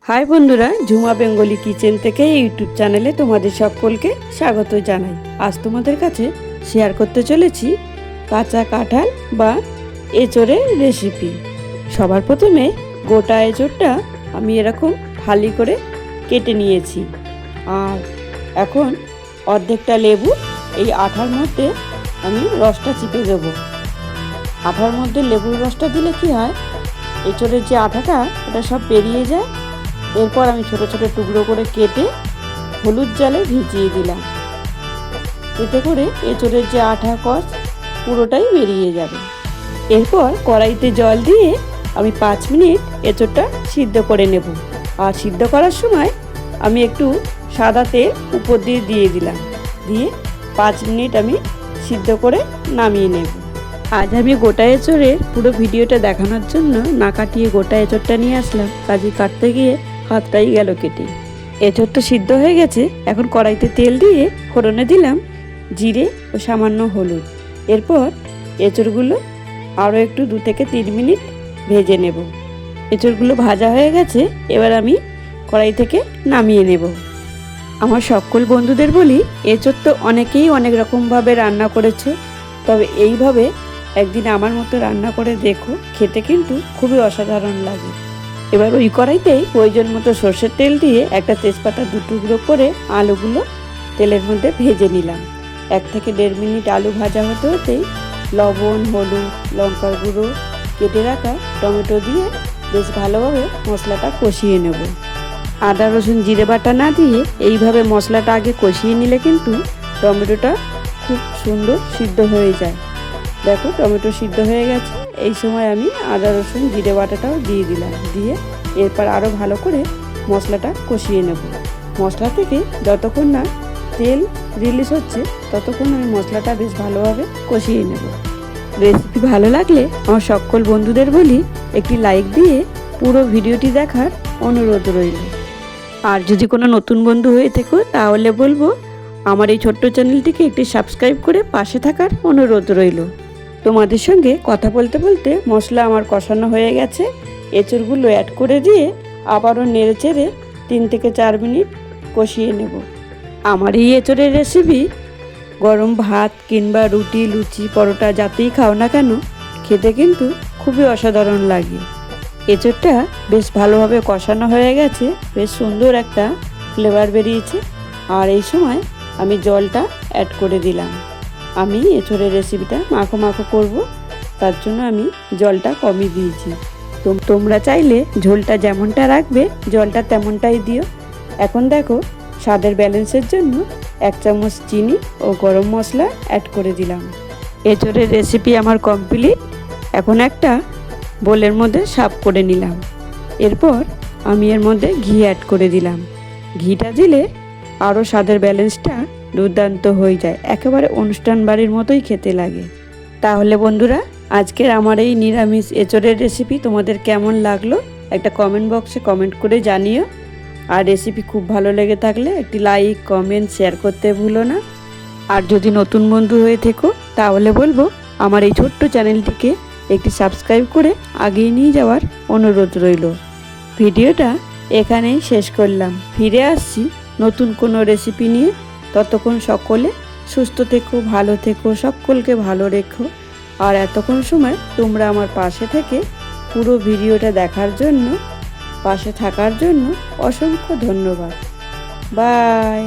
High বন্ধুরা, Jhuma Bengali kitchen থেকে YouTube চ্যানেলে তোমাদের সকলকে স্বাগত জানাই। আজ তোমাদের কাছে শেয়ার করতে চলেছি কাঁচা কাঁঠাল বা এঁচোড়ের রেসিপি। সবার প্রথমে গোটা এঁচোড়টা আমি এরকম ফালি করে কেটে নিয়েছি। আর এখন অর্ধেকটা লেবু এই আঠার মধ্যে আমি রসটা চিপে দেবো। আঠার মধ্যে লেবুর রসটা দিলে কি হয়, এঁচোড়ের যে আঠাটা ওটা সব বেরিয়ে যায়। এরপর আমি ছোট ছোট টুকরো করে কেটে হলুদ জলে ভিজিয়ে দিলাম। এতে করে এঁচোড়ের যে আঠা কষ পুরোটাই বেরিয়ে যাবে। এরপর কড়াইতে জল দিয়ে আমি 5 মিনিট এঁচোড়টা সিদ্ধ করে নেব। আর সিদ্ধ করার সময় আমি একটু সাদা তেল উপর দিয়ে দিয়ে দিলাম। দিয়ে 5 মিনিট আমি সিদ্ধ করে নামিয়ে নেব। আজ আমি গোটা এঁচোড়ের পুরো ভিডিওটা দেখানোর জন্য না কাটিয়ে গোটা এঁচোড়টা নিয়ে আসলাম। কাজে কাটতে গিয়ে হাতটাই গেল কেটে। এঁচোড় তো সিদ্ধ হয়ে গেছে। এখন কড়াইতে তেল দিয়ে ফোড়নে দিলাম জিরে ও সামান্য হলুদ। এরপর এঁচোড়গুলো আরও একটু 2 থেকে 3 মিনিট ভেজে নেব। এঁচোড়গুলো ভাজা হয়ে গেছে। এবার আমি কড়াই থেকে নামিয়ে নেব। আমার সকল বন্ধুদের বলি, এঁচোড় তো অনেকেই অনেক রকমভাবে রান্না করেছে, তবে এইভাবে একদিন আমার মতো রান্না করে দেখো, খেতে কিন্তু খুবই অসাধারণ লাগে। এবার ওই কড়াইতেই প্রয়োজন মতো সর্ষের তেল দিয়ে একটা তেজপাতা 2 টুকরো করে আলুগুলো তেলের মধ্যে ভেজে নিলাম। 1 থেকে 1.5 মিনিট আলু ভাজা হতে হতেই লবণ, হলুদ, লঙ্কার গুঁড়ো, কেটে রাখা টমেটো দিয়ে বেশ ভালোভাবে মশলাটা কষিয়ে নেব। আদা রসুন জিরে বাটা না দিয়ে এইভাবে মশলাটা আগে কষিয়ে নিলে কিন্তু টমেটোটা খুব সুন্দর সিদ্ধ হয়ে যায়। দেখো টমেটো সিদ্ধ হয়ে গেছে। এই সময় আমি আদা রসুন জিরে বাটাটাও দিয়ে দিলাম। দিয়ে এরপর আরও ভালো করে মশলাটা কষিয়ে নেব। মশলা থেকে যতক্ষণ না তেল রিলিজ হচ্ছে ততক্ষণ আমি মশলাটা বেশ ভালোভাবে কষিয়ে নেব। রেসিপি ভালো লাগলে আমার সকল বন্ধুদের বলি, একটি লাইক দিয়ে পুরো ভিডিওটি দেখার অনুরোধ রইল। আর যদি কোনো নতুন বন্ধু হয়ে থেকো তাহলে বলবো আমার এই ছোট্ট চ্যানেলটিকে একটি সাবস্ক্রাইব করে পাশে থাকার অনুরোধ রইল। তোমাদের সঙ্গে কথা বলতে বলতে মশলা আমার কষানো হয়ে গেছে। এঁচোড়গুলো অ্যাড করে দিয়ে আবারও নেড়ে চেড়ে 3 থেকে 4 মিনিট কষিয়ে নেব। আমার এই এঁচোড়ের রেসিপি গরম ভাত কিংবা রুটি, লুচি, পরোটা যাতেই খাও না কেন খেতে কিন্তু খুবই অসাধারণ লাগে। এঁচোড়টা বেশ ভালোভাবে কষানো হয়ে গেছে, বেশ সুন্দর একটা ফ্লেভার বেরিয়েছে। আর এই সময় আমি জলটা অ্যাড করে দিলাম। আমি এঁচোড়ের রেসিপিটা মাখো মাখো করব, তার জন্য আমি জলটা কমই দিয়েছি। তোমরা চাইলে ঝোলটা যেমনটা রাখবে জলটা তেমনটাই দিও। এখন দেখো স্বাদের ব্যালেন্সের জন্য 1 চামচ চিনি ও গরম মশলা অ্যাড করে দিলাম। এঁচোড়ের রেসিপি আমার কমপ্লিট। এখন একটা বোলের মধ্যে সার্ভ করে নিলাম। এরপর আমি এর মধ্যে ঘি অ্যাড করে দিলাম। ঘিটা দিলে আরও স্বাদের ব্যালেন্সটা দুর্দান্ত হয়ে যায়, একেবারে অনুষ্ঠান বাড়ির মতোই খেতে লাগে। তাহলে বন্ধুরা, আজকের আমার এই নিরামিষ এঁচোড়ের রেসিপি তোমাদের কেমন লাগলো একটা কমেন্ট বক্সে কমেন্ট করে জানিও। আর রেসিপি খুব ভালো লেগে থাকলে একটি লাইক, কমেন্ট, শেয়ার করতে ভুলো না। আর যদি নতুন বন্ধু হয়ে থেকো তাহলে বলবো আমার এই ছোট্ট চ্যানেলটিকে একটি সাবস্ক্রাইব করে আগিয়ে নিয়ে যাওয়ার অনুরোধ রইল। ভিডিওটা এখানেই শেষ করলাম। ফিরে আসছি নতুন কোনো রেসিপি নিয়ে। ততক্ষণ সকলে সুস্থ থেকো, ভালো থেকো, সকলকে ভালো রেখো। আর এতক্ষণ সময় তোমরা আমার পাশে থেকে পুরো ভিডিওটা দেখার জন্য, পাশে থাকার জন্য অসংখ্য ধন্যবাদ। বাই।